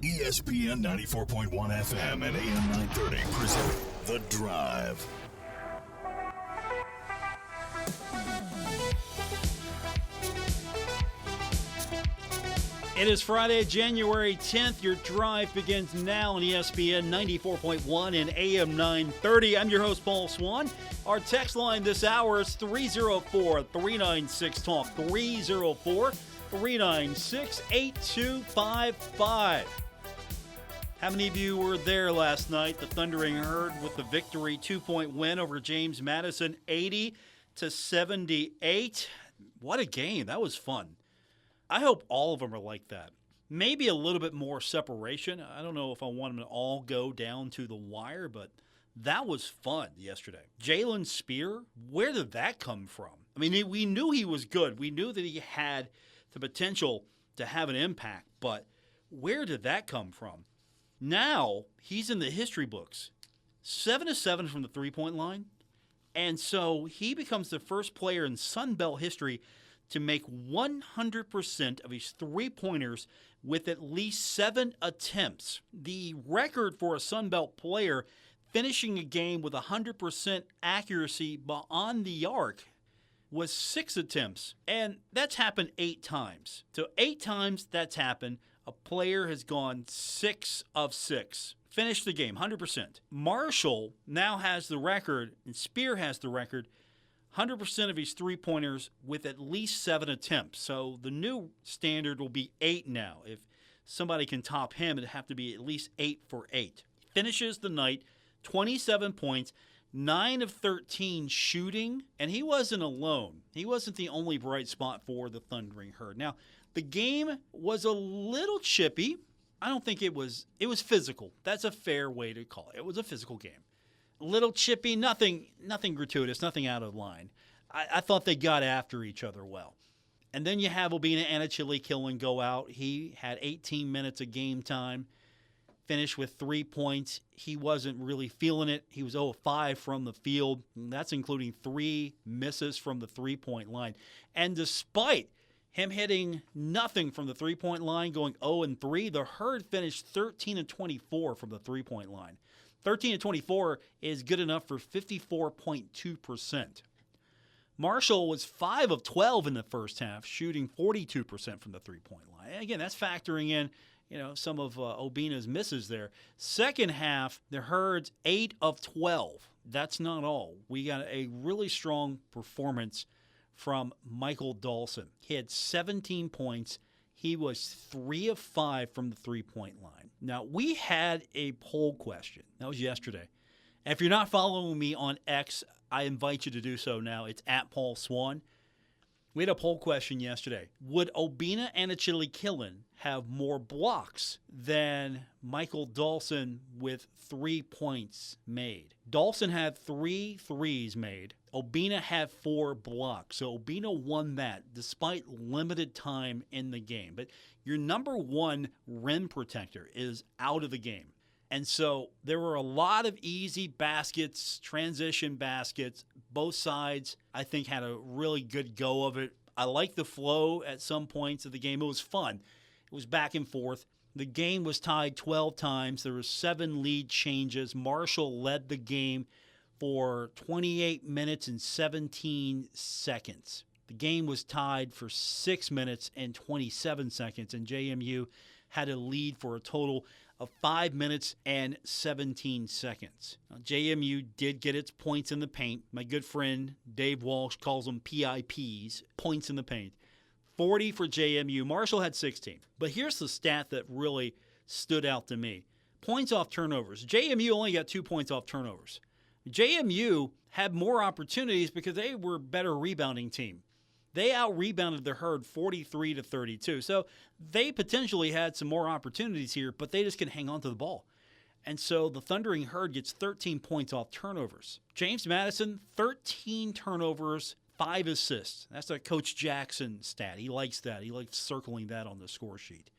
ESPN 94.1 FM and AM 930 present The Drive. It is Friday, January 10th. Your drive begins now on ESPN 94.1 and AM 930. I'm your host, Paul Swann. Our text line this hour is 304-396-TALK. 304-396-8255. How many of you were there last night? The Thundering Herd with the victory 2-point win over James Madison, 80-78. What a game. That was fun. I hope all of them are like that. Maybe a little bit more separation. I don't know if I want them to all go down to the wire, but that was fun yesterday. Jalen Spear, where did that come from? I mean, we knew he was good. We knew that he had the potential to have an impact, but where did that come from? Now, he's in the history books. 7-7 from the three-point line, and so he becomes the first player in Sun Belt history to make 100% of his three-pointers with at least 7 attempts. The record for a Sun Belt player finishing a game with 100% accuracy beyond the arc was 6 attempts, and that's happened 8 times. So 8 times that's happened. A player has gone 6 of 6. Finished the game, 100%. Marshall now has the record, and Spear has the record, 100% of his three-pointers with at least 7 attempts. So the new standard will be 8 now. If somebody can top him, it'd have to be at least 8 for 8. Finishes the night, 27 points, 9 of 13 shooting, and he wasn't alone. He wasn't the only bright spot for the Thundering Herd. Now, the game was a little chippy. I don't think it was physical. That's a fair way to call it. It was a physical game. Little chippy, nothing gratuitous, nothing out of line. I thought they got after each other well. And then you have Obinna Anachili Killen go out. He had 18 minutes of game time, finished with 3 points. He wasn't really feeling it. He was 0 of 5 from the field. That's including 3 misses from the three-point line. And despite him hitting nothing from the three-point line, going 0 and 3, the Herd finished 13 and 24 from the three-point line. 13 and 24 is good enough for 54.2%. Marshall was 5 of 12 in the first half, shooting 42% from the three-point line. And again, that's factoring in, some of Obinna's misses there. Second half, the Herd's 8 of 12. That's not all. We got a really strong performance from Michael Dawson. He had 17 points. He was 3 of 5 from the three-point line. Now, we had a poll question. That was yesterday. And if you're not following me on X, I invite you to do so now. It's at Paul Swann. We had a poll question yesterday. Would Obinna Anachili Killen have more blocks than Michael Dawson with 3 points made? Dawson had 3 threes made. Obinna had 4 blocks. So Obinna won that despite limited time in the game. But your number one rim protector is out of the game. And so there were a lot of easy baskets, transition baskets. Both sides, I think, had a really good go of it. I liked the flow at some points of the game. It was fun. It was back and forth. The game was tied 12 times. There were 7 lead changes. Marshall led the game for 28 minutes and 17 seconds. The game was tied for 6 minutes and 27 seconds, and JMU had a lead for a total of 5 minutes and 17 seconds. Now, JMU did get its points in the paint. My good friend Dave Walsh calls them PIPs, points in the paint. 40 for JMU. Marshall had 16. But here's the stat that really stood out to me. Points off turnovers. JMU only got 2 points off turnovers. JMU had more opportunities because they were a better rebounding team. They out-rebounded the Herd 43-32. So they potentially had some more opportunities here, but they just couldn't hang on to the ball. And so the Thundering Herd gets 13 points off turnovers. James Madison, 13 turnovers, 5 assists. That's a Coach Jackson stat. He likes that. He likes circling that on the score sheet.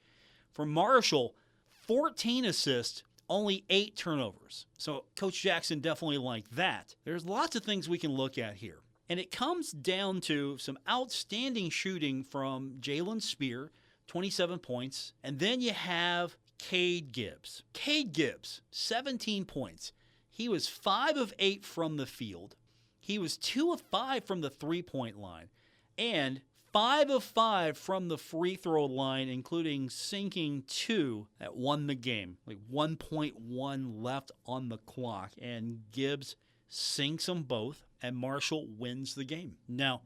For Marshall, 14 assists, only 8 turnovers. So Coach Jackson definitely liked that. There's lots of things we can look at here. And it comes down to some outstanding shooting from Jalen Spear, 27 points. And then you have Cade Gibbs. Cade Gibbs, 17 points. He was 5 of 8 from the field. He was 2 of 5 from the three-point line. And 5 of 5 from the free throw line, including sinking 2 that won the game. Like 1.1 left on the clock. And Gibbs sinks them both, and Marshall wins the game. Now,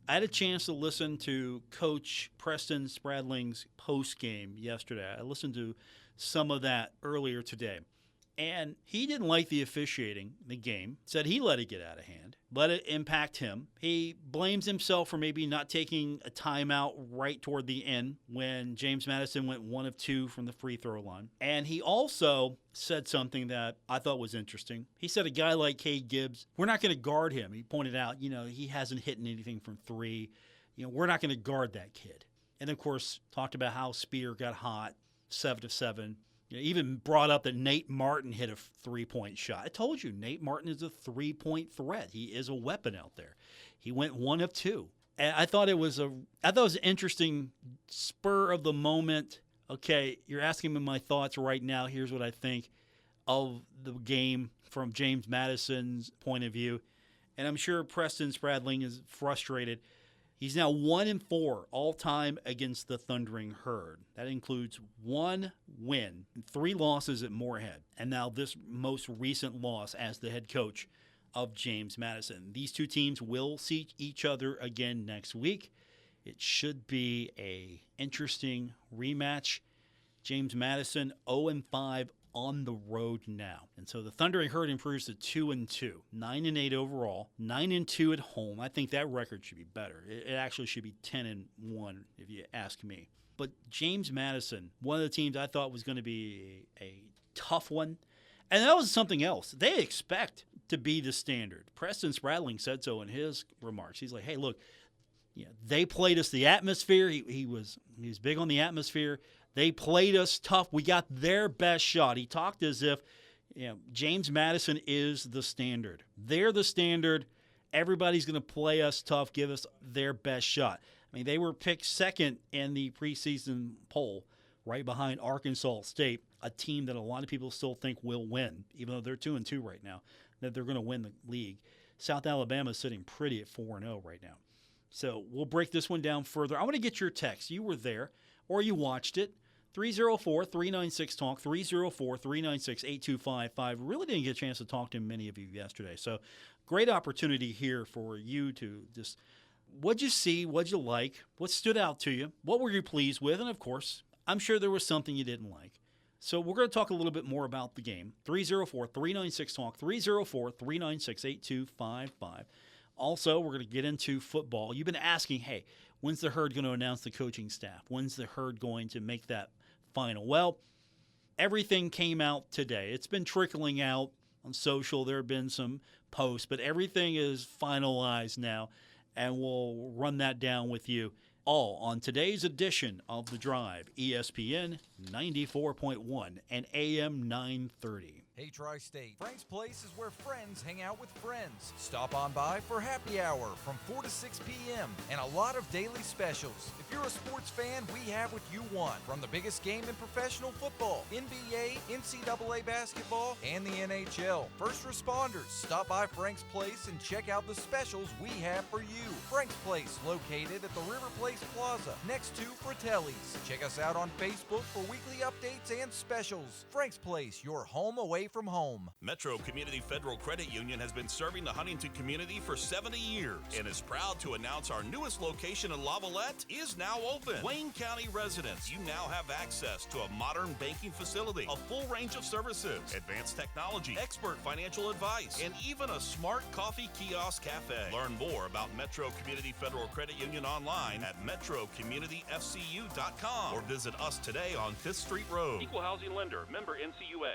I had a chance to listen to Coach Preston Spradling's post-game yesterday. I listened to some of that earlier today. And he didn't like the officiating in the game, said he let it get out of hand, let it impact him. He blames himself for maybe not taking a timeout right toward the end when James Madison went 1 of 2 from the free throw line. And he also said something that I thought was interesting. He said a guy like Cade Gibbs, we're not going to guard him. He pointed out, he hasn't hit anything from 3. We're not going to guard that kid. And, of course, talked about how Spear got hot, 7 of 7. Even brought up that Nate Martin hit a 3-point shot. I told you, Nate Martin is a 3-point threat. He is a weapon out there. He went 1 of 2. And I thought it was an interesting spur of the moment. Okay, you're asking me my thoughts right now. Here's what I think of the game from James Madison's point of view. And I'm sure Preston Spradling is frustrated. He's now 1-4 all-time against the Thundering Herd. That includes 1 win and 3 losses at Moorhead, and now this most recent loss as the head coach of James Madison. These two teams will see each other again next week. It should be an interesting rematch. James Madison 0-5 on the road now. And so the Thundering Herd improves to 2-2, 9-8 overall, 9-2 at home. I think that record should be better. It actually should be 10-1 if you ask me. But James Madison, one of the teams I thought was going to be a tough one. And that was something else. They expect to be the standard. Preston Spradling said so in his remarks. He's like, hey, look, they played us the atmosphere. He was big on the atmosphere. They played us tough. We got their best shot. He talked as if James Madison is the standard. They're the standard. Everybody's going to play us tough, give us their best shot. I mean, they were picked second in the preseason poll, right behind Arkansas State, a team that a lot of people still think will win, even though they're 2-2 right now, that they're going to win the league. South Alabama is sitting pretty at 4-0 right now. So we'll break this one down further. I want to get your text. You were there or you watched it. 304-396-TALK, 304-396-8255. Really didn't get a chance to talk to many of you yesterday. So great opportunity here for you to just, what'd you see, what'd you like, what stood out to you, what were you pleased with, and of course, I'm sure there was something you didn't like. So we're going to talk a little bit more about the game. 304-396-TALK, 304-396-8255. Also, we're going to get into football. You've been asking, hey, when's the Herd going to announce the coaching staff? When's the Herd going to make that final? Well, everything came out today. It's been trickling out on social. There have been some posts, but everything is finalized now, and we'll run that down with you all on today's edition of The Drive, ESPN 94.1 and AM 930. Hey, Tri-State, Frank's Place is where friends hang out with friends. Stop on by for happy hour from 4 to 6 p.m. and a lot of daily specials. If you're a sports fan, we have what you want. From the biggest game in professional football, NBA, NCAA basketball, and the NHL. First responders, stop by Frank's Place and check out the specials we have for you. Frank's Place, located at the River Place Plaza, next to Fratelli's. Check us out on Facebook for weekly updates and specials. Frank's Place, your home away from home. Metro Community Federal Credit Union has been serving the Huntington community for 70 years and is proud to announce our newest location in Lavalette is now open. Wayne County residents, you now have access to a modern banking facility, a full range of services, advanced technology, expert financial advice, and even a smart coffee kiosk cafe. Learn more about Metro Community Federal Credit Union online at metrocommunityfcu.com or visit us today on 5th Street Road. Equal housing lender, member NCUA.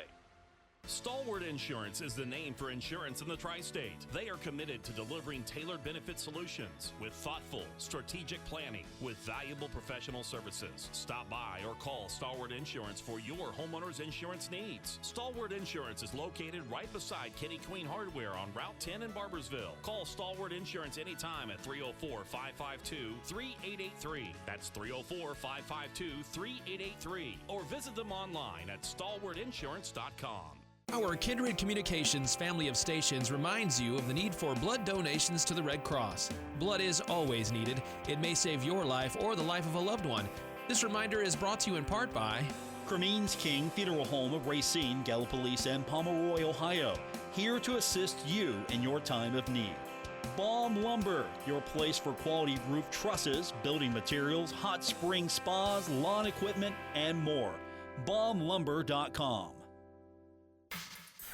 Stalwart Insurance is the name for insurance in the tri-state. They are committed to delivering tailored benefit solutions with thoughtful, strategic planning with valuable professional services. Stop by or call Stalwart Insurance for your homeowner's insurance needs. Stalwart Insurance is located right beside Kitty Queen Hardware on Route 10 in Barbersville. Call Stalwart Insurance anytime at 304-552-3883. That's 304-552-3883. Or visit them online at stalwartinsurance.com. Our Kindred Communications family of stations reminds you of the need for blood donations to the Red Cross. Blood is always needed. It may save your life or the life of a loved one. This reminder is brought to you in part by Cremines King Funeral Home of Racine, Gallipolis, and Pomeroy, Ohio. Here to assist you in your time of need. Baum Lumber, your place for quality roof trusses, building materials, hot spring spas, lawn equipment, and more. BaumLumber.com.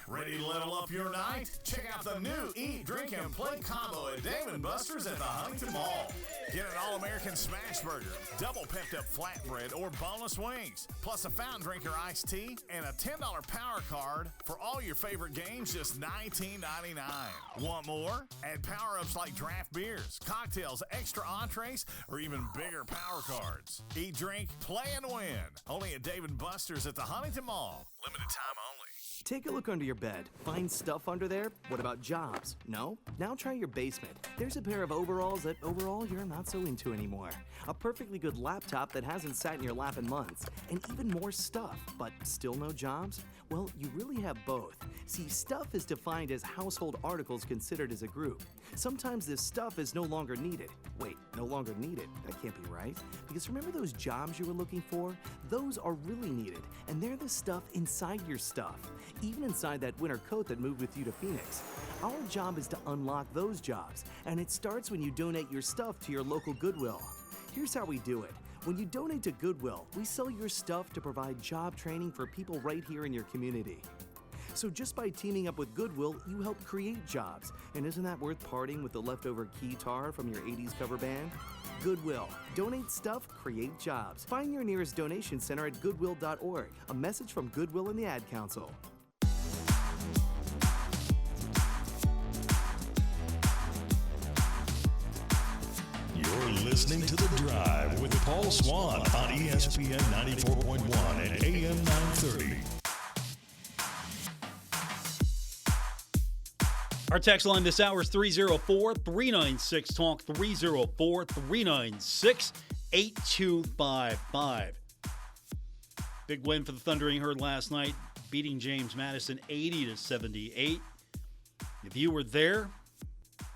Ready to level up your night? Check out the new Eat, Drink, and Play combo at Dave & Buster's at the Huntington Mall. Get an All-American Smash Burger, double pepped up flatbread, or boneless wings, plus a Fountain Drinker iced tea, and a $10 power card for all your favorite games, just $19.99. Want more? Add power-ups like draft beers, cocktails, extra entrees, or even bigger power cards. Eat, drink, play, and win. Only at Dave & Buster's at the Huntington Mall. Limited time only. Take a look under your bed. Find stuff under there? What about jobs? No? Now try your basement. There's a pair of overalls that overall you're not so into anymore. A perfectly good laptop that hasn't sat in your lap in months. And even more stuff, but still no jobs? Well, you really have both. See, stuff is defined as household articles considered as a group. Sometimes this stuff is no longer needed. Wait, no longer needed? That can't be right. Because remember those jobs you were looking for? Those are really needed, and they're the stuff inside your stuff. Even inside that winter coat that moved with you to Phoenix. Our job is to unlock those jobs, and it starts when you donate your stuff to your local Goodwill. Here's how we do it. When you donate to Goodwill, we sell your stuff to provide job training for people right here in your community. So just by teaming up with Goodwill, you help create jobs. And isn't that worth parting with the leftover keytar from your 80s cover band? Goodwill. Donate stuff, create jobs. Find your nearest donation center at goodwill.org. A message from Goodwill and the Ad Council. You're listening to The Drive with Paul Swann on ESPN 94.1 and AM 930. Our text line this hour is 304-396-TALK, 304-396-8255. Big win for the Thundering Herd last night, beating James Madison 80-78. If you were there,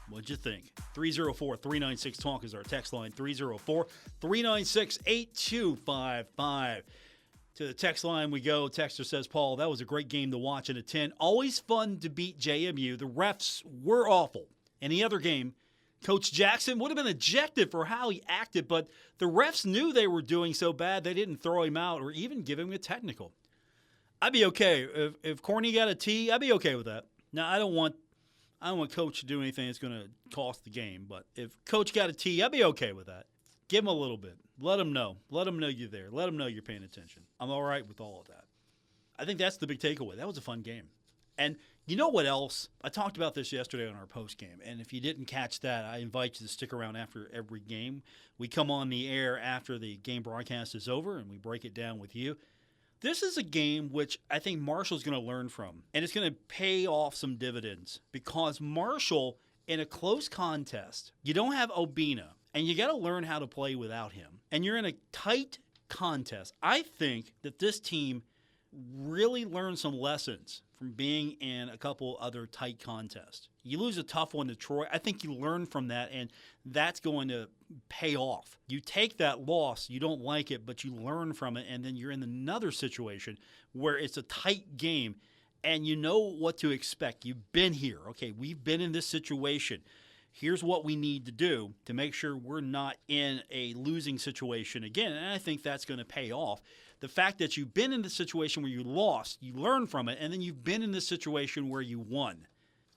what'd you think? 304-396-TALK is our text line, 304-396-8255. To the text line we go. Texter says, Paul, that was a great game to watch and attend. Always fun to beat JMU. The refs were awful. In the other game, Coach Jackson would have been ejected for how he acted, but the refs knew they were doing so bad they didn't throw him out or even give him a technical. I'd be okay. If Corny got a T, I'd be okay with that. Now, I don't want Coach to do anything that's going to cost the game, but if Coach got a T, I'd be okay with that. Give him a little bit. Let him know. Let him know you're there. Let him know you're paying attention. I'm all right with all of that. I think that's the big takeaway. That was a fun game. And you know what else? I talked about this yesterday on our post game, and if you didn't catch that, I invite you to stick around after every game. We come on the air after the game broadcast is over, and we break it down with you. This is a game which I think Marshall's going to learn from, and it's going to pay off some dividends because Marshall, in a close contest, you don't have Obina, and you got to learn how to play without him. And you're in a tight contest. I think that this team really learned some lessons from being in a couple other tight contests. You lose a tough one to Troy. I think you learn from that, and that's going to pay off. You take that loss, you don't like it, but you learn from it, and then you're in another situation where it's a tight game, and you know what to expect. You've been here. Okay, we've been in this situation. Here's what we need to do to make sure we're not in a losing situation again. And I think that's going to pay off. The fact that you've been in the situation where you lost, you learn from it, and then you've been in the situation where you won,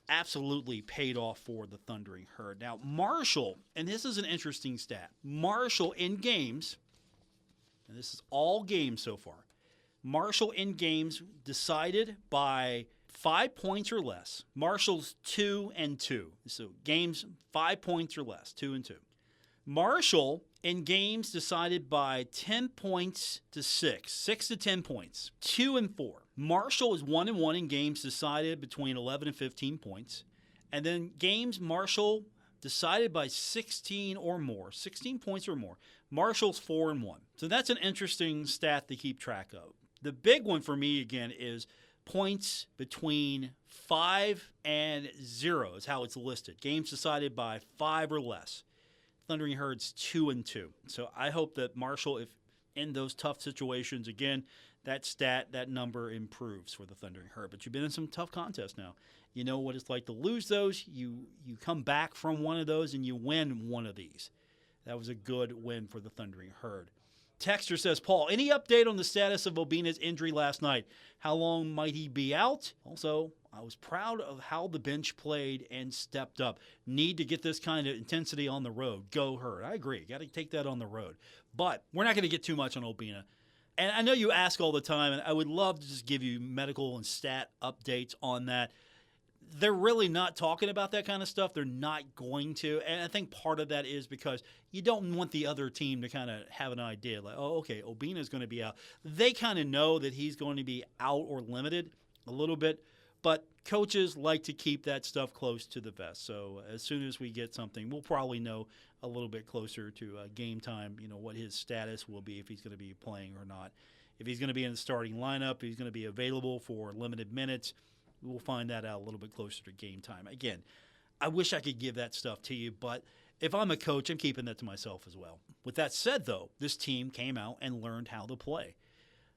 absolutely paid off for the Thundering Herd. Now, Marshall, and this is an interesting stat, Marshall in games, and this is all games so far, Marshall in games decided by 5 points or less. Marshall's 2-2. So games 5 points or less, 2-2. Marshall in games decided by 10 points to 6 to 10 points, 2-4. Marshall is 1-1 in games decided between 11 and 15 points. And then games Marshall decided by 16 or more, 16 points or more. Marshall's 4-1. So that's an interesting stat to keep track of. The big one for me, again, is points between 5 and 0 is how it's listed. Games decided by 5 or less. Thundering Herd's 2-2. So I hope that Marshall, if in those tough situations, again, that number improves for the Thundering Herd. But you've been in some tough contests now. You know what it's like to lose those. You come back from one of those and you win one of these. That was a good win for the Thundering Herd. Texter says, Paul, any update on the status of Obina's injury last night? How long might he be out? Also, I was proud of how the bench played and stepped up. Need to get this kind of intensity on the road. Go Herd. I agree. Got to take that on the road. But we're not going to get too much on Obina. And I know you ask all the time, and I would love to just give you medical and stat updates on that. They're really not talking about that kind of stuff. They're not going to. And I think part of that is because you don't want the other team to kind of have an idea like, oh, okay, Obina's going to be out. They kind of know that he's going to be out or limited a little bit. But coaches like to keep that stuff close to the vest. So as soon as we get something, we'll probably know a little bit closer to game time, what his status will be, if he's going to be playing or not. If he's going to be in the starting lineup, if he's going to be available for limited minutes. We'll find that out a little bit closer to game time. Again, I wish I could give that stuff to you, but if I'm a coach, I'm keeping that to myself as well. With that said, though, this team came out and learned how to play.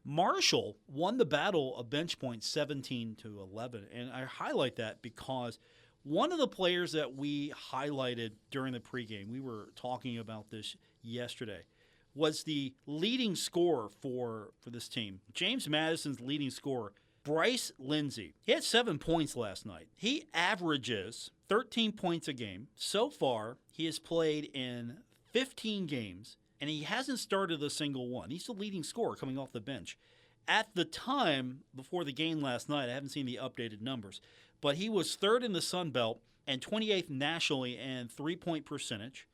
Marshall won the battle of bench points 17-11, and I highlight that because one of the players that we highlighted during the pregame, we were talking about this yesterday, was the leading scorer for this team. James Madison's leading scorer, Bryce Lindsey. He had 7 points last night. He averages 13 points a game. So far, he has played in 15 games, and he hasn't started a single one. He's the leading scorer coming off the bench. At the time, before the game last night, I haven't seen the updated numbers, but he was third in the Sun Belt and 28th nationally in three-point percentage,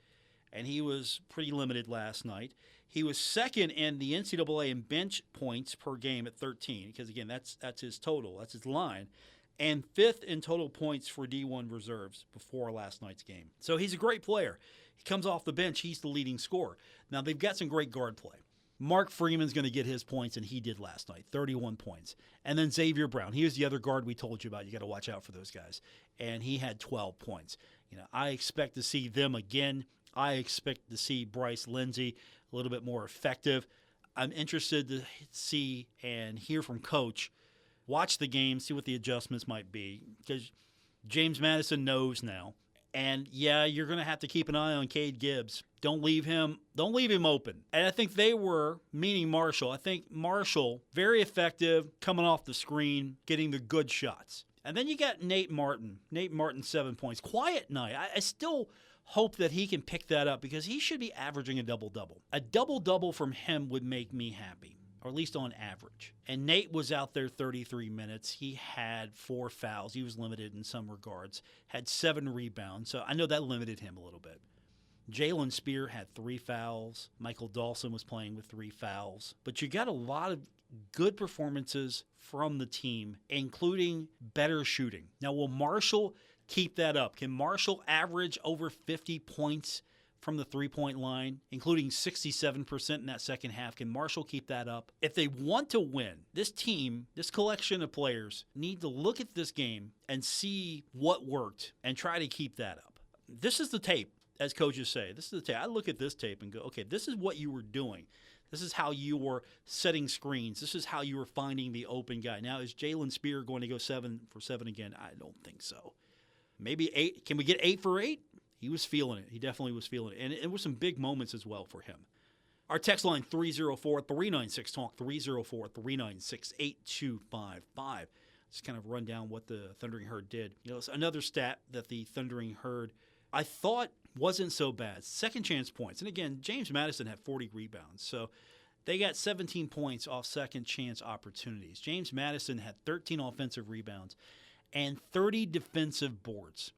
and he was pretty limited last night. He was second in the NCAA in bench points per game at 13, because, again, that's his total. That's his line. And fifth in total points for D1 reserves before last night's game. So he's a great player. He comes off the bench. He's the leading scorer. Now, they've got some great guard play. Mark Freeman's going to get his points, and he did last night, 31 points. And then Xavier Brown. He was the other guard we told you about. You got to watch out for those guys. And he had 12 points. I expect to see them again. I expect to see Bryce Lindsey a little bit more effective. I'm interested to see and hear from Coach. Watch the game, see what the adjustments might be, because James Madison knows now. And, yeah, you're going to have to keep an eye on Cade Gibbs. Don't leave him open. And I think they were, meaning Marshall. I think Marshall, very effective, coming off the screen, getting the good shots. And then you got Nate Martin. Nate Martin, 7 points. Quiet night. I still hope that he can pick that up because he should be averaging a double-double. A double-double from him would make me happy, or at least on average. And Nate was out there 33 minutes. He had 4 fouls. He was limited in some regards. Had 7 rebounds, so I know that limited him a little bit. Jalen Spear had 3 fouls. Michael Dawson was playing with 3 fouls. But you got a lot of good performances from the team, including better shooting. Now, will Marshall keep that up? Can Marshall average over 50 points from the three-point line, including 67% in that second half? Can Marshall keep that up? If they want to win, this team, this collection of players, need to look at this game and see what worked and try to keep that up. This is the tape, as coaches say. This is the tape. I look at this tape and go, okay, this is what you were doing. This is how you were setting screens. This is how you were finding the open guy. Now, is Jalen Spear going to go 7 for 7 again? I don't think so. Maybe 8. Can we get 8 for 8? He was feeling it. He definitely was feeling it. And it was some big moments as well for him. Our text line, 304-396-TALK, 304-396-8255. Just kind of run down what the Thundering Herd did. It's another stat that the Thundering Herd, I thought, wasn't so bad. Second chance points. And again, James Madison had 40 rebounds. So They got 17 points off second chance opportunities. James Madison had 13 offensive rebounds and 30 defensive boards.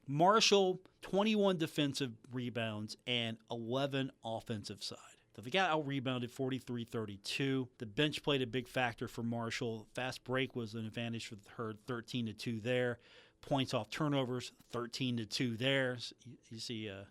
Marshall, 21 defensive rebounds and 11 offensive side. So they got out-rebounded 43-32. The bench played a big factor for Marshall. Fast break was an advantage for the Herd, 13-2 there. Points off turnovers, 13-2 there. You see a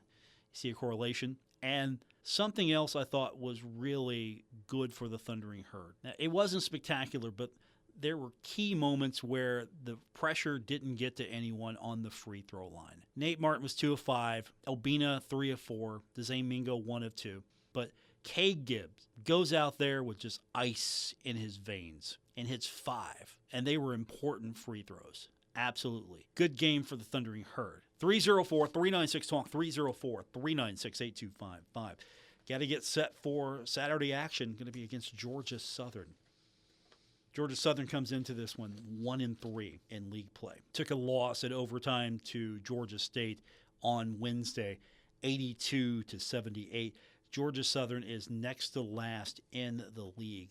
correlation. And something else I thought was really good for the Thundering Herd. Now, it wasn't spectacular, but there were key moments where the pressure didn't get to anyone on the free throw line. Nate Martin was 2 of 5. Albina, 3 of 4. Dezane Mingo, 1 of 2. But Kay Gibbs goes out there with just ice in his veins and hits 5. And they were important free throws. Absolutely. Good game for the Thundering Herd. 304-396-TALK, 304-396-8255. Got to get set for Saturday action. Going to be against Georgia Southern. Georgia Southern comes into this one 1-3 in league play. Took a loss at overtime to Georgia State on Wednesday, 82-78. Georgia Southern is next to last in the league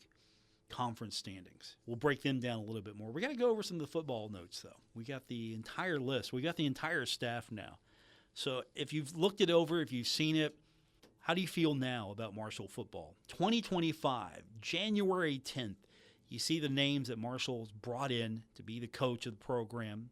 conference standings. We'll break them down a little bit more. We got to go over some of the football notes, though. We got the entire list. We got the entire staff now. So if you've looked it over, if you've seen it, how do you feel now about Marshall football? 2025, January 10th. You see the names that Marshall's brought in to be the coach of the program,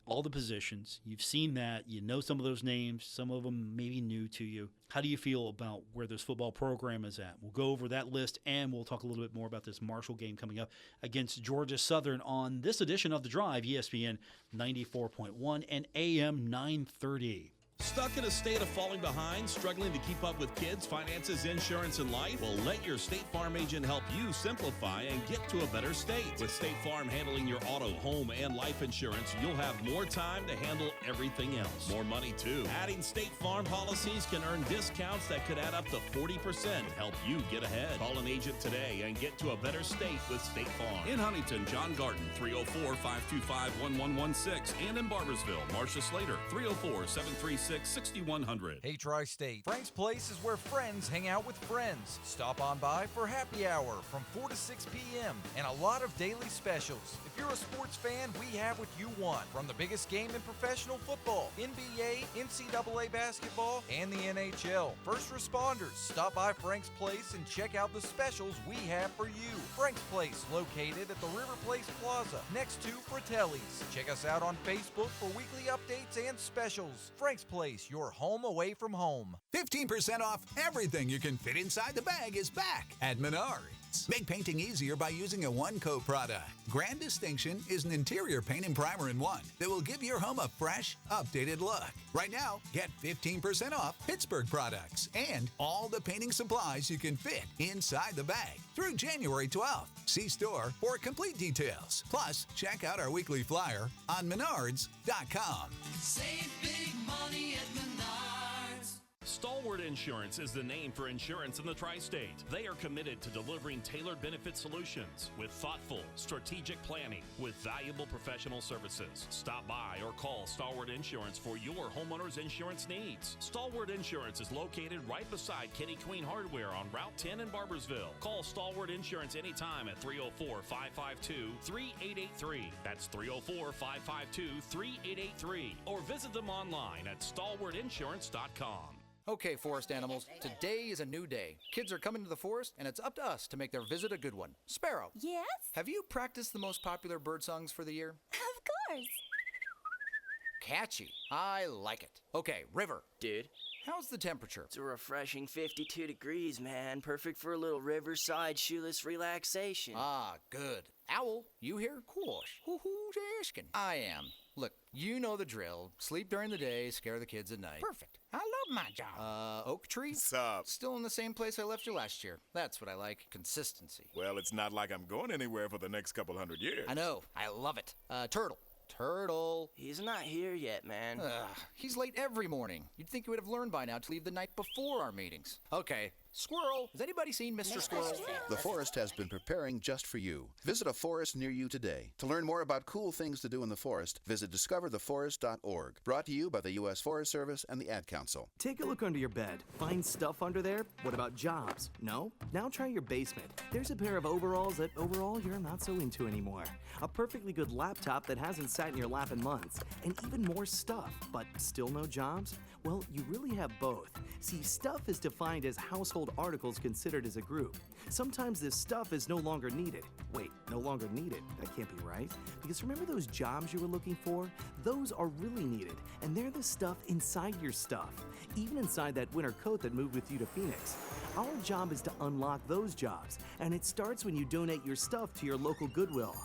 all the positions. You've seen that. You know some of those names. Some of them may be new to you. How do you feel about where this football program is at? We'll go over that list, and we'll talk a little bit more about this Marshall game coming up against Georgia Southern on this edition of The Drive, ESPN 94.1 and AM 930. Stuck in a state of falling behind, struggling to keep up with kids, finances, insurance, and life? Well, let your State Farm agent help you simplify and get to a better state. With State Farm handling your auto, home, and life insurance, you'll have more time to handle everything else. More money, too. Adding State Farm policies can earn discounts that could add up to 40% to help you get ahead. Call an agent today and get to a better state with State Farm. In Huntington, John Garden, 304-525-1116. And in Barbersville, Marcia Slater, 304-736-6100. Hey, Tri-State, Frank's Place is where friends hang out with friends. Stop on by for happy hour from 4 to 6 p.m. and a lot of daily specials. If you're a sports fan, we have what you want. From the biggest game in professional football, NBA, NCAA basketball, and the NHL. First responders, stop by Frank's Place and check out the specials we have for you. Frank's Place, located at the River Place Plaza, next to Fratelli's. Check us out on Facebook for weekly updates and specials. Frank's Place, your home away from home. 15% off everything you can fit inside the bag is back at Menards. Make painting easier by using a one-coat product. Grand Distinction is an interior paint and primer in one that will give your home a fresh, updated look. Right now, get 15% off Pittsburgh products and all the painting supplies you can fit inside the bag through January 12th. See store for complete details. Plus, check out our weekly flyer on Menards.com. Save big money at Menards. Stalwart Insurance is the name for insurance in the Tri-State. They are committed to delivering tailored benefit solutions with thoughtful, strategic planning with valuable professional services. Stop by or call Stalwart Insurance for your homeowner's insurance needs. Stalwart Insurance is located right beside Kenny Queen Hardware on Route 10 in Barbersville. Call Stalwart Insurance anytime at 304-552-3883. That's 304-552-3883. Or visit them online at stalwartinsurance.com. Okay, forest animals, today is a new day. Kids are coming to the forest, and it's up to us to make their visit a good one. Sparrow. Yes? Have you practiced the most popular bird songs for the year? Of course. Catchy. I like it. Okay, River. Dude. How's the temperature? It's a refreshing 52 degrees, man. Perfect for a little riverside shoeless relaxation. Ah, good. Owl, you here? Course. Who's asking? I am. Look, you know the drill. Sleep during the day, scare the kids at night. Perfect. I love my job. Oak Tree? What's up? Still in the same place I left you last year. That's what I like. Consistency. Well, it's not like I'm going anywhere for the next couple hundred years. I know. I love it. Turtle. Turtle. He's not here yet, man. He's late every morning. You'd think he would have learned by now to leave the night before our meetings. Okay, Squirrel. Has anybody seen Mr. Squirrel? The forest has been preparing just for you. Visit a forest near you today. To learn more about cool things to do in the forest, visit discovertheforest.org. Brought to you by the U.S. Forest Service and the Ad Council. Take a look under your bed. Find stuff under there? What about jobs? No? Now try your basement. There's a pair of overalls that overall you're not so into anymore. A perfectly good laptop that hasn't sat in your lap in months. And even more stuff, but still no jobs? Well, you really have both. See, stuff is defined as household articles considered as a group. Sometimes this stuff is no longer needed. Wait, no longer needed? That can't be right. Because remember those jobs you were looking for? Those are really needed, and they're the stuff inside your stuff. Even inside that winter coat that moved with you to Phoenix. Our job is to unlock those jobs, and it starts when you donate your stuff to your local Goodwill.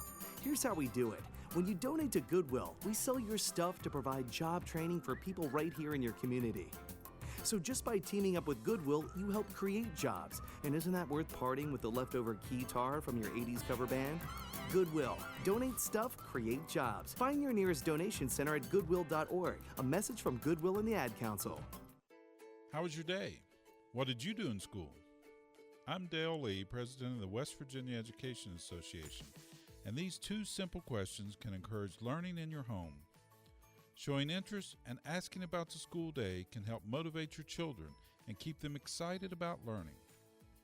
Here's how we do it. When you donate to Goodwill, we sell your stuff to provide job training for people right here in your community. So just by teaming up with Goodwill, you help create jobs. And isn't that worth parting with the leftover guitar from your 80s cover band? Goodwill. Donate stuff, create jobs. Find your nearest donation center at goodwill.org. A message from Goodwill and the Ad Council. How was your day? What did you do in school? I'm Dale Lee, president of the West Virginia Education Association, and these two simple questions can encourage learning in your home. Showing interest and asking about the school day can help motivate your children and keep them excited about learning.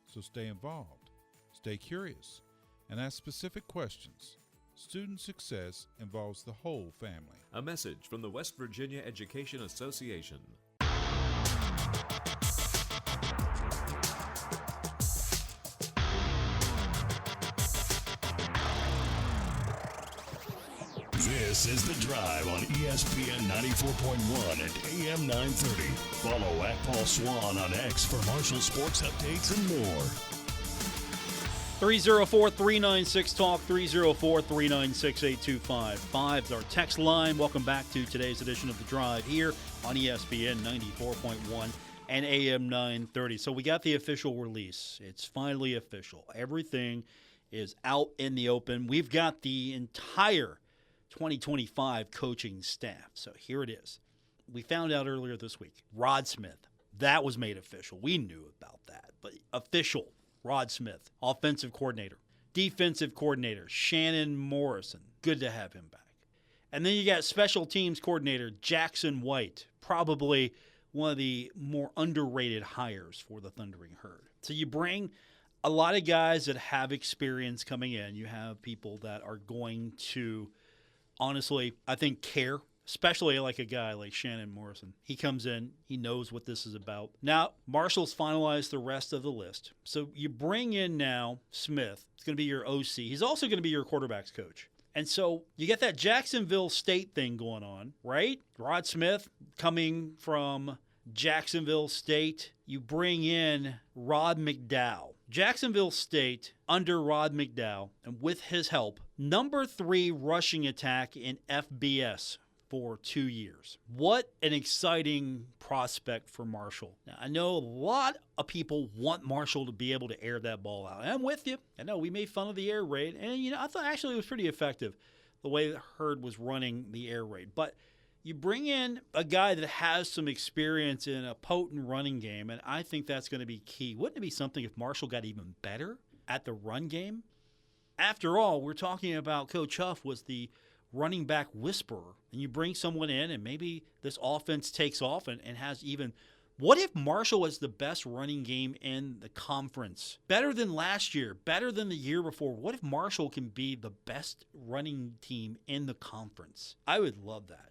So stay involved, stay curious, and ask specific questions. Student success involves the whole family. A message from the West Virginia Education Association. This is The Drive on ESPN 94.1 and AM 930. Follow at Paul Swann on X for Marshall sports updates and more. 304-396-TALK, 304-396-8255. Is our text line. Welcome back to today's edition of The Drive here on ESPN 94.1 and AM 930. So we got the official release. It's finally official. Everything is out in the open. We've got the entire 2025 coaching staff. So here it is. We found out earlier this week, Rod Smith, that was made official. We knew about that, but official, Rod Smith, offensive coordinator. Defensive coordinator, Shannon Morrison. Good to have him back. And then you got special teams coordinator, Jackson White, probably one of the more underrated hires for the Thundering Herd. So you bring a lot of guys that have experience coming in. You have people that are going to, honestly, I think care, especially like a guy like Shannon Morrison. He comes in, he knows what this is about. Now, Marshall's finalized the rest of the list. So you bring in now Smith. It's going to be your OC. He's also going to be your quarterback's coach. And so you get that Jacksonville State thing going on, right? Rod Smith coming from Jacksonville State. You bring in Rod McDowell. Jacksonville State, under Rod McDowell, and with his help, number 3 rushing attack in FBS for 2 years. What an exciting prospect for Marshall. Now, I know a lot of people want Marshall to be able to air that ball out. And I'm with you. I know we made fun of the air raid, and I thought actually it was pretty effective the way the Herd was running the air raid. But you bring in a guy that has some experience in a potent running game, and I think that's going to be key. Wouldn't it be something if Marshall got even better at the run game? After all, we're talking about Coach Huff was the running back whisperer, and you bring someone in, and maybe this offense takes off and has even – what if Marshall was the best running game in the conference? Better than last year, better than the year before. What if Marshall can be the best running team in the conference? I would love that.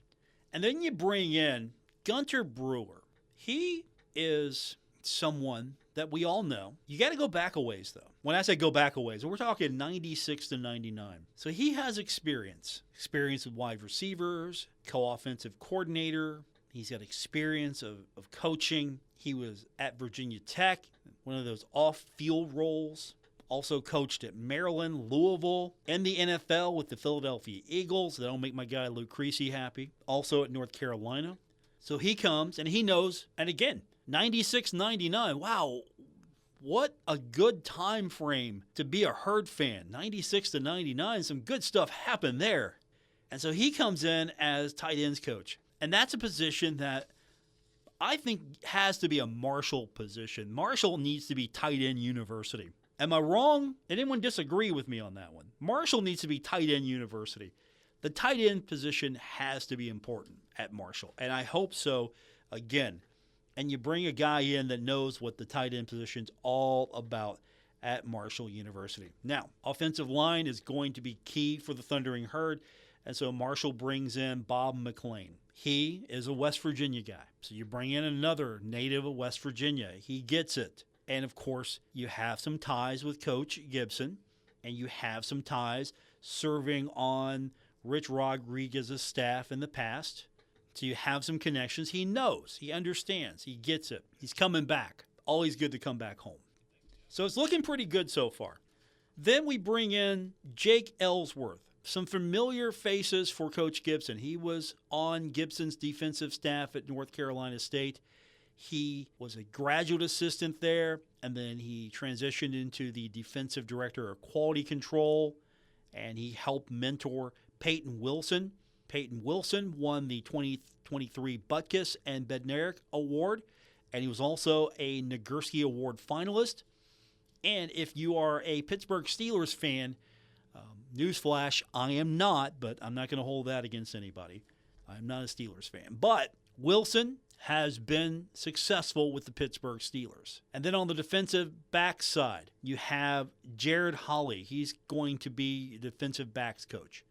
And then you bring in Gunter Brewer. He is someone that we all know. You got to go back a ways, though. When I say go back a ways, we're talking 96 to 99. So he has experience with wide receivers, co-offensive coordinator. He's got experience of coaching. He was at Virginia Tech, one of those off-field roles. Also coached at Maryland, Louisville, and the NFL with the Philadelphia Eagles. That'll make my guy Luke Creasy happy. Also at North Carolina. So he comes, and he knows, and again, 96, 99. Wow, what a good time frame to be a Herd fan. 96 to 99, some good stuff happened there. And so he comes in as tight ends coach. And that's a position that I think has to be a Marshall position. Marshall needs to be tight end university. Am I wrong? Anyone disagree with me on that one? Marshall needs to be tight end university. The tight end position has to be important at Marshall, and I hope so again. And you bring a guy in that knows what the tight end position's all about at Marshall University. Now, offensive line is going to be key for the Thundering Herd, and so Marshall brings in Bob McLean. He is a West Virginia guy, so you bring in another native of West Virginia. He gets it. And, of course, you have some ties with Coach Gibson, and you have some ties serving on Rich Rodriguez's staff in the past. So you have some connections. He knows. He understands. He gets it. He's coming back. Always good to come back home. So it's looking pretty good so far. Then we bring in Jake Ellsworth. Some familiar faces for Coach Gibson. He was on Gibson's defensive staff at North Carolina State. He was a graduate assistant there, and then he transitioned into the defensive director of quality control, and he helped mentor Peyton Wilson. Peyton Wilson won the 2023 Butkus and Bednarik Award, and he was also a Nagurski Award finalist. And if you are a Pittsburgh Steelers fan, newsflash, I am not, but I'm not going to hold that against anybody. I'm not a Steelers fan. But Wilson has been successful with the Pittsburgh Steelers. And then on the defensive back side, you have Jared Holley. He's going to be defensive backs coach.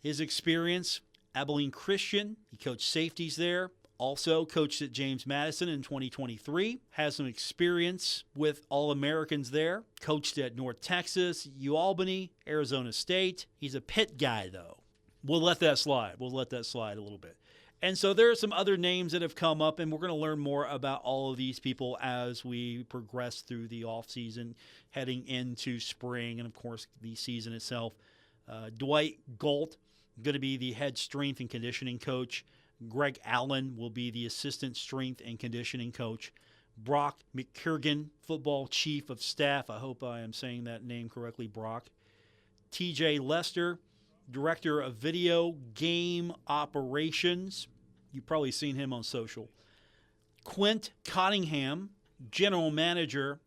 His experience, Abilene Christian, he coached safeties there. Also coached at James Madison in 2023. Has some experience with All-Americans there. Coached at North Texas, UAlbany, Arizona State. He's a Pitt guy, though. We'll let that slide. We'll let that slide a little bit. And so there are some other names that have come up, and we're going to learn more about all of these people as we progress through the offseason, heading into spring, and, of course, the season itself. Dwight Galt, going to be the head strength and conditioning coach. Greg Allen will be the assistant strength and conditioning coach. Brock McKirgan, football chief of staff. I hope I am saying that name correctly, Brock. TJ Lester, director of video game operations. You've probably seen him on social. Quint Cottingham, general manager.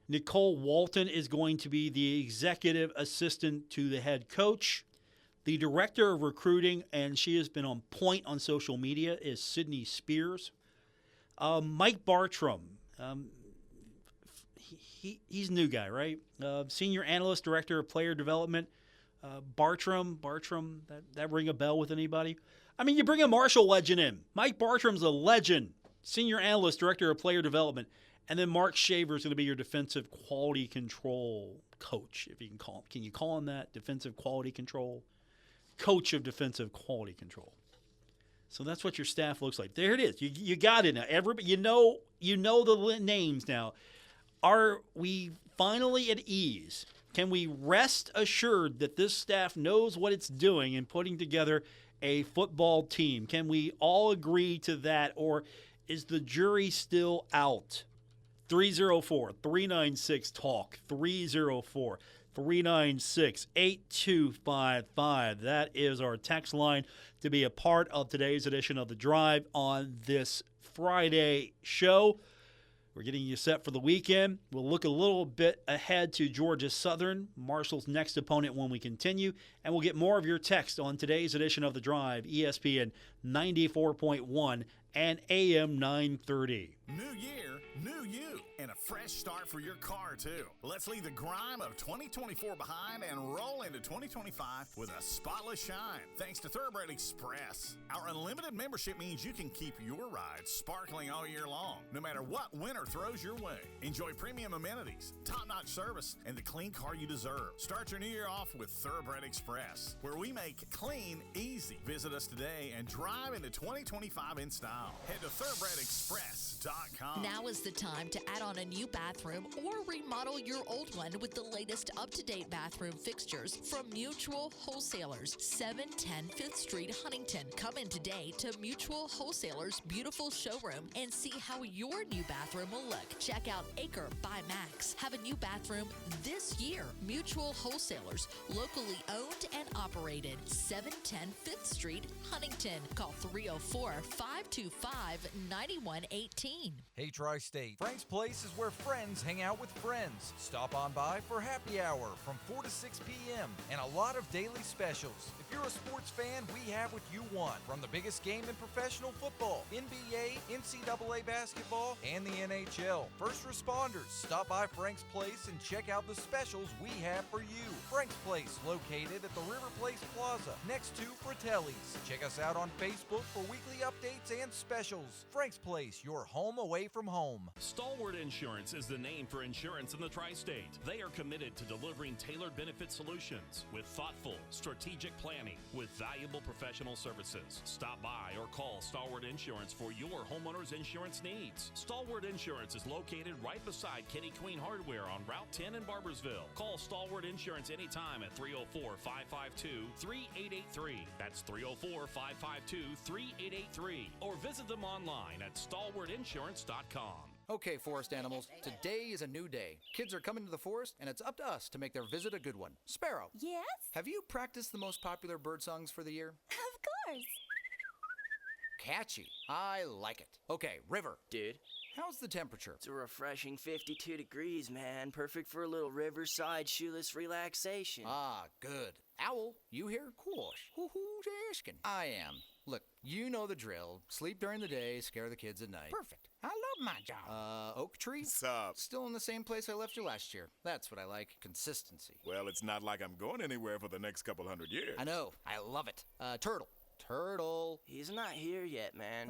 Nicole Walton is going to be the executive assistant to the head coach. The director of recruiting, and she has been on point on social media, is Sydney Spears. Mike Bartram, he's a new guy, right? Senior analyst, director of player development. Bartram, that ring a bell with anybody? I mean, you bring a Marshall legend in. Mike Bartram's a legend. Senior analyst, director of player development. And then Mark Shaver is going to be your defensive quality control coach, if you can call him. Can you call him that? Defensive quality control? Coach of defensive quality control. So that's what your staff looks like. There it is. You got it now. Everybody, you know the names now. Are we finally at ease? Can we rest assured that this staff knows what it's doing in putting together a football team? Can we all agree to that, or is the jury still out? 304-396-TALK, 304-396-8255. That is our text line to be a part of today's edition of The Drive on this Friday show. We're getting you set for the weekend. We'll look a little bit ahead to Georgia Southern, Marshall's next opponent when we continue, and we'll get more of your text on today's edition of The Drive, ESPN 94.1 and AM 930. New year, new you, and a fresh start for your car, too. Let's leave the grime of 2024 behind and roll into 2025 with a spotless shine, thanks to Thoroughbred Express. Our unlimited membership means you can keep your ride sparkling all year long, no matter what winter throws your way. Enjoy premium amenities, top-notch service, and the clean car you deserve. Start your new year off with Thoroughbred Express, where we make clean easy. Visit us today and drive into 2025 in style. Head to thoroughbredexpress.com. Now is the time to add on a new bathroom or remodel your old one with the latest up-to-date bathroom fixtures from Mutual Wholesalers, 710 5th Street, Huntington. Come in today to Mutual Wholesalers' beautiful showroom and see how your new bathroom will look. Check out Acre by Max. Have a new bathroom this year. Mutual Wholesalers, locally owned and operated, 710 5th Street, Huntington. Call 304-525 605-9118. Hey, Tri-State. Frank's Place is where friends hang out with friends. Stop on by for happy hour from 4 to 6 p.m. and a lot of daily specials. If you're a sports fan, we have what you want. From the biggest game in professional football, NBA, NCAA basketball, and the NHL. First responders, stop by Frank's Place and check out the specials we have for you. Frank's Place, located at the River Place Plaza, next to Fratelli's. Check us out on Facebook for weekly updates and specials. Frank's Place, your home away from home. Stalwart Insurance is the name for insurance in the Tri-State. They are committed to delivering tailored benefit solutions with thoughtful, strategic planning with valuable professional services. Stop by or call Stalwart Insurance for your homeowner's insurance needs. Stalwart Insurance is located right beside Kenny Queen Hardware on Route 10 in Barbersville. Call Stalwart Insurance anytime at 304-552-3883. That's 304-552-3883. Or visit them online at stalwartinsurance.com. Okay, forest animals, today is a new day. Kids are coming to the forest, and it's up to us to make their visit a good one. Sparrow. Yes? Have you practiced the most popular bird songs for the year? Of course. Catchy. I like it. Okay, River. Dude. How's the temperature? It's a refreshing 52 degrees, man. Perfect for a little riverside shoeless relaxation. Ah, good. Owl, you here? Course. Who's asking? I am. Look, you know the drill. Sleep during the day, scare the kids at night. Perfect. I love my job. Oak Tree? What's up? Still in the same place I left you last year. That's what I like. Consistency. Well, it's not like I'm going anywhere for the next couple hundred years. I know. I love it. Turtle. Turtle. He's not here yet, man.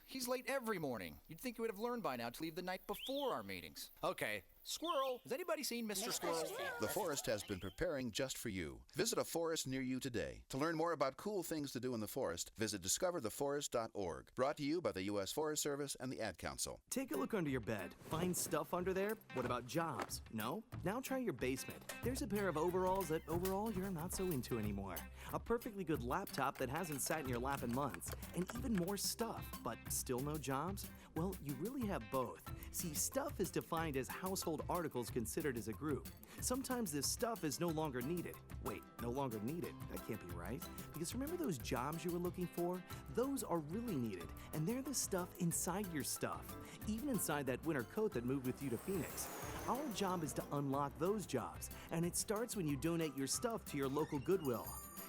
He's late every morning. You'd think he would have learned by now to leave the night before our meetings. Okay. Squirrel. Has anybody seen Mr. Squirrel? The Forest has been preparing just for you. Visit a forest near you today. To learn more about cool things to do in the forest, visit discovertheforest.org. Brought to you by the U.S. Forest Service and the Ad Council. Take a look under your bed. Find stuff under there? What about jobs? No? Now try your basement. There's a pair of overalls that overall you're not so into anymore. A perfectly good laptop that hasn't sat in your lap in months. And even more stuff. But still no jobs? Well, you really have both. See, stuff is defined as household articles considered as a group. Sometimes this stuff is no longer needed. Wait, no longer needed? That can't be right. Because remember those jobs you were looking for? Those are really needed, and they're the stuff inside your stuff. Even inside that winter coat that moved with you to Phoenix. Our job is to unlock those jobs, and it starts when you donate your stuff to your local Goodwill.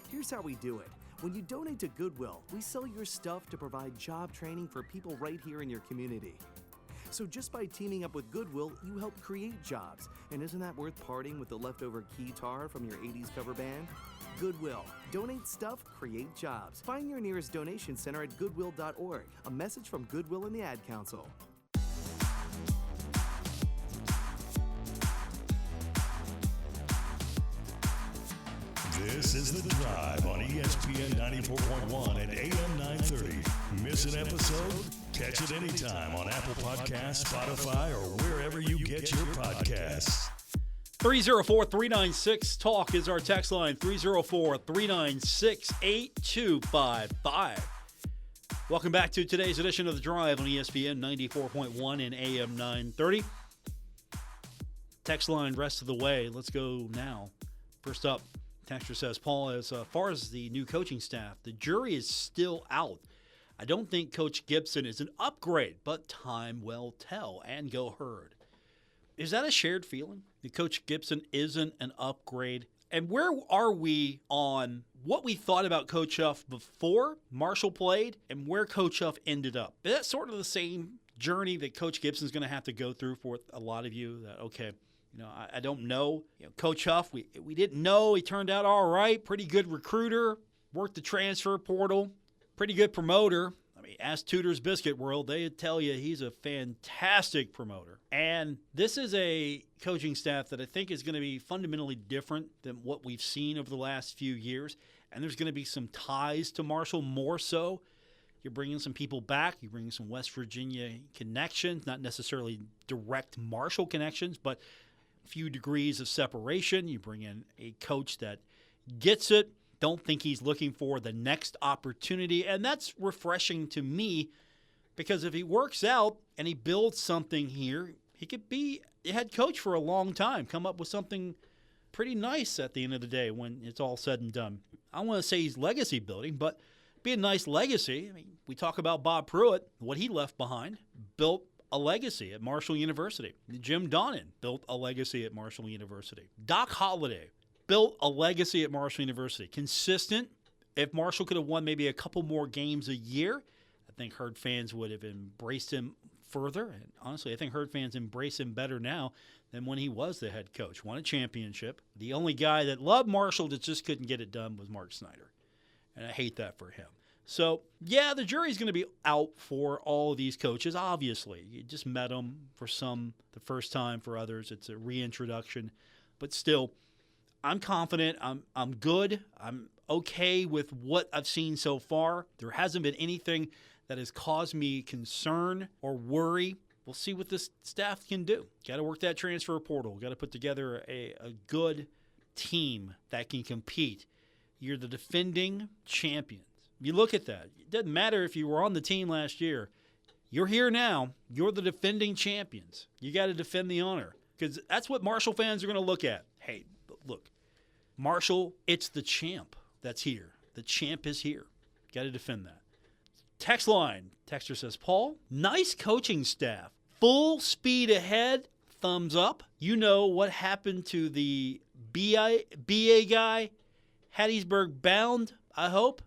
Here's how we do it. When you donate to Goodwill, we sell your stuff to provide job training for people right here in your community. So just by teaming up with Goodwill, you help create jobs. And isn't that worth parting with the leftover keytar from your 80s cover band? Goodwill. Donate stuff, create jobs. Find your nearest donation center at goodwill.org. A message from Goodwill and the Ad Council. This is The Drive on ESPN 94.1 and AM 930. Miss an episode? Catch it anytime on Apple Podcasts, Spotify, or wherever you get your podcasts. 304-396-TALK is our text line, 304-396-8255. Welcome back to today's edition of The Drive on ESPN 94.1 and AM 930. Text line rest of the way. Let's go now. First up, texter says, Paul, as far as the new coaching staff, the jury is still out. I don't think Coach Gibson is an upgrade, but time will tell. And go Herd. Is that a shared feeling? That Coach Gibson isn't an upgrade? And where are we on what we thought about Coach Huff before Marshall played and where Coach Huff ended up? Is that sort of the same journey that Coach Gibson's going to have to go through for a lot of you? That, okay, you know, I don't know. You know, Coach Huff, we didn't know. He turned out all right. Pretty good recruiter. Worked the transfer portal. Pretty good promoter. I mean, ask Tudor's Biscuit World. They'd tell you he's a fantastic promoter. And this is a coaching staff that I think is going to be fundamentally different than what we've seen over the last few years. And there's going to be some ties to Marshall more so. You're bringing some people back. You're bringing some West Virginia connections, not necessarily direct Marshall connections, but a few degrees of separation. You bring in a coach that gets it. Don't think he's looking for the next opportunity. And that's refreshing to me because if he works out and he builds something here, he could be a head coach for a long time, come up with something pretty nice at the end of the day when it's all said and done. I don't want to say he's legacy building, but be a nice legacy. I mean, we talk about Bob Pruitt, what he left behind, built a legacy at Marshall University. Jim Donnan built a legacy at Marshall University. Doc Holliday built a legacy at Marshall University. Consistent. If Marshall could have won maybe a couple more games a year, I think Herd fans would have embraced him further. And honestly, I think Herd fans embrace him better now than when he was the head coach. Won a championship. The only guy that loved Marshall that just couldn't get it done was Mark Snyder. And I hate that for him. So, yeah, the jury's going to be out for all of these coaches, obviously. You just met them for some the first time. For others, it's a reintroduction. But still, I'm confident. I'm good. I'm okay with what I've seen so far. There hasn't been anything that has caused me concern or worry. We'll see what this staff can do. Got to work that transfer portal. Got to put together a good team that can compete. You're the defending champions. You look at that. It doesn't matter if you were on the team last year. You're here now. You're the defending champions. You got to defend the honor because that's what Marshall fans are going to look at. Hey, look, Marshall, it's the champ that's here. The champ is here. Got to defend that. Text line. Texter says, Paul, nice coaching staff. Full speed ahead. Thumbs up. You know what happened to the BA guy? Hattiesburg bound, I hope.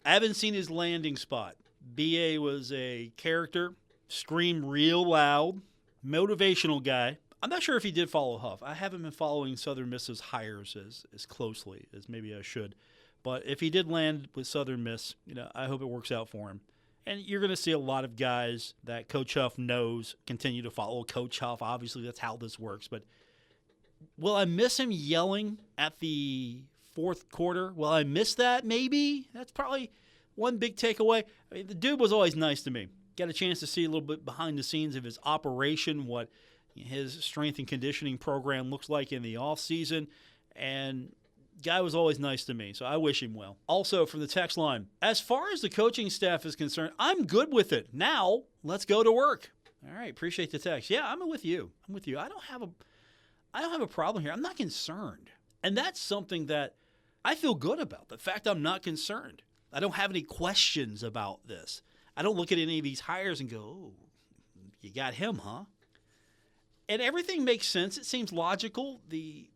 I haven't seen his landing spot. BA was a character, screamed real loud, motivational guy. I'm not sure if he did follow Huff. I haven't been following Southern Miss's hires as closely as maybe I should. But if he did land with Southern Miss, I hope it works out for him. And you're going to see a lot of guys that Coach Huff knows continue to follow Coach Huff. Obviously, that's how this works. But will I miss him yelling at the fourth quarter? Will I miss that? Maybe. That's probably one big takeaway. I mean, the dude was always nice to me. Got a chance to see a little bit behind the scenes of his operation, what his strength and conditioning program looks like in the offseason. And guy was always nice to me, so I wish him well. Also, from the text line, as far as the coaching staff is concerned, I'm good with it. Now, let's go to work. All right, appreciate the text. Yeah, I'm with you. I don't have a problem here. I'm not concerned. And that's something that I feel good about, the fact I'm not concerned. I don't have any questions about this. I don't look at any of these hires and go, oh, you got him, huh? And everything makes sense. It seems logical. The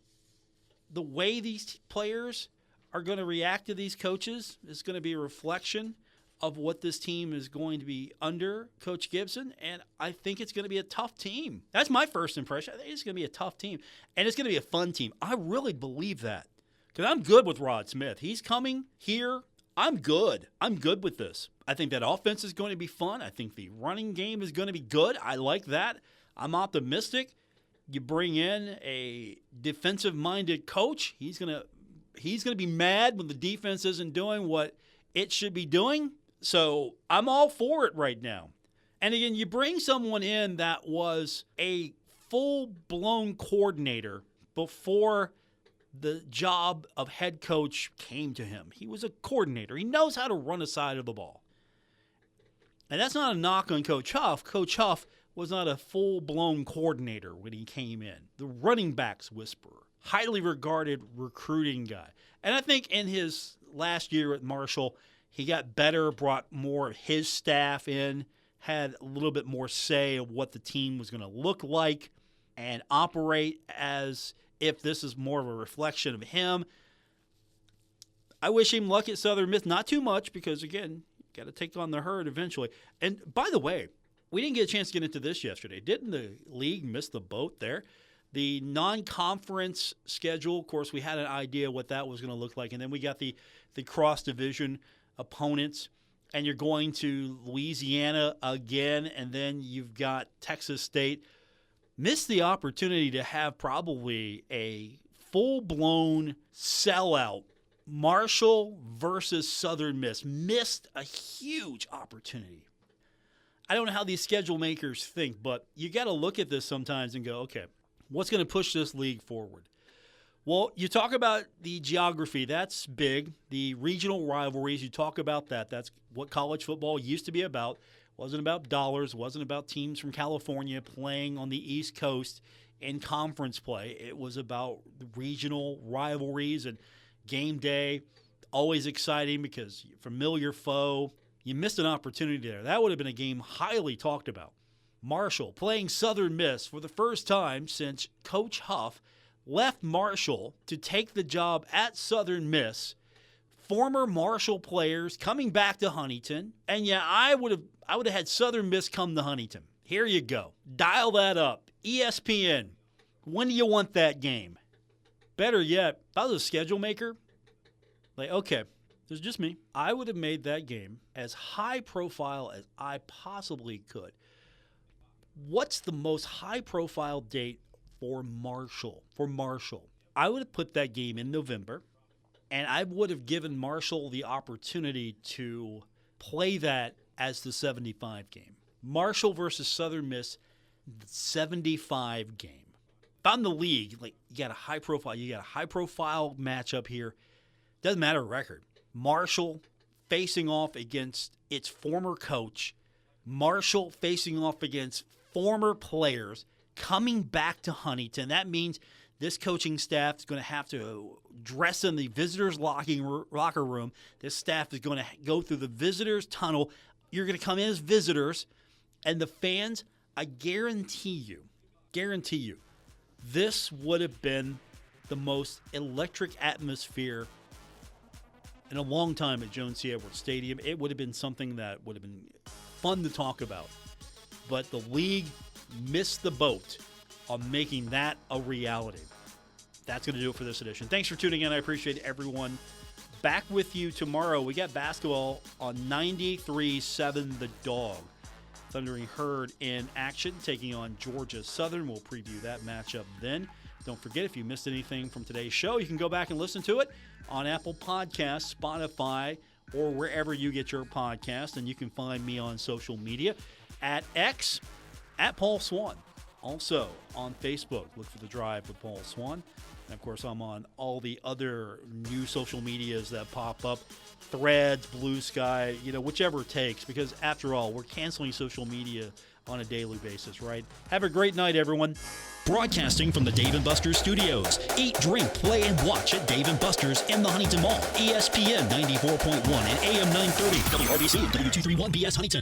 way these players are going to react to these coaches is going to be a reflection of what this team is going to be under Coach Gibson, and I think it's going to be a tough team. That's my first impression. I think it's going to be a tough team, and it's going to be a fun team. I really believe that because I'm good with Rod Smith. He's coming here. I'm good. I'm good with this. I think that offense is going to be fun. I think the running game is going to be good. I like that. I'm optimistic. You bring in a defensive-minded coach. He's gonna be mad when the defense isn't doing what it should be doing. So I'm all for it right now. And again, you bring someone in that was a full-blown coordinator before the job of head coach came to him. He was a coordinator. He knows how to run a side of the ball. And that's not a knock on Coach Huff. Coach Huff was not a full-blown coordinator when he came in. The running backs whisperer, highly regarded recruiting guy. And I think in his last year at Marshall, he got better, brought more of his staff in, had a little bit more say of what the team was going to look like and operate as if this is more of a reflection of him. I wish him luck at Southern Miss. Not too much because, again, you got to take on the herd eventually. And by the way, we didn't get a chance to get into this yesterday. Didn't the league miss the boat there? The non-conference schedule, of course, we had an idea what that was going to look like. And then we got the cross-division opponents. And you're going to Louisiana again. And then you've got Texas State. Missed the opportunity to have probably a full-blown sellout Marshall versus Southern Miss. Missed a huge opportunity. I don't know how these schedule makers think, but you got to look at this sometimes and go, okay, what's going to push this league forward? Well, you talk about the geography. That's big. The regional rivalries, you talk about that. That's what college football used to be about. It wasn't about dollars. It wasn't about teams from California playing on the East Coast in conference play. It was about the regional rivalries and game day, always exciting because familiar foe. You missed an opportunity there. That would have been a game highly talked about. Marshall playing Southern Miss for the first time since Coach Huff left Marshall to take the job at Southern Miss. Former Marshall players coming back to Huntington. And yeah, I would have had Southern Miss come to Huntington. Here you go. Dial that up. ESPN. When do you want that game? Better yet, if I was a schedule maker, like, okay, this is just me. I would have made that game as high profile as I possibly could. What's the most high profile date for Marshall? I would have put that game in November, and I would have given Marshall the opportunity to play that as the 75 game. Marshall versus Southern Miss, 75 game. If I'm the league, like, you got a high profile matchup here. Doesn't matter record. Marshall facing off against its former coach. Marshall facing off against former players coming back to Huntington. That means this coaching staff is going to have to dress in the visitors' locker room. This staff is going to go through the visitors' tunnel. You're going to come in as visitors, and the fans, I guarantee you, this would have been the most electric atmosphere in a long time at Jones C. Edwards Stadium. It would have been something that would have been fun to talk about. But the league missed the boat on making that a reality. That's going to do it for this edition. Thanks for tuning in. I appreciate everyone. Back with you tomorrow. We got basketball on 93.7 The Dog. Thundering Herd in action, taking on Georgia Southern. We'll preview that matchup then. Don't forget, if you missed anything from today's show, you can go back and listen to it on Apple Podcasts, Spotify, or wherever you get your podcast. And you can find me on social media at X, at Paul Swann. Also on Facebook, look for The Drive with Paul Swann. And, of course, I'm on all the other new social medias that pop up. Threads, Blue Sky, whichever it takes. Because, after all, we're canceling social media on a daily basis, right? Have a great night, everyone. Broadcasting from the Dave & Buster's studios. Eat, drink, play, and watch at Dave & Buster's in the Huntington Mall. ESPN 94.1 and AM 930. WRBC, W231BS Huntington.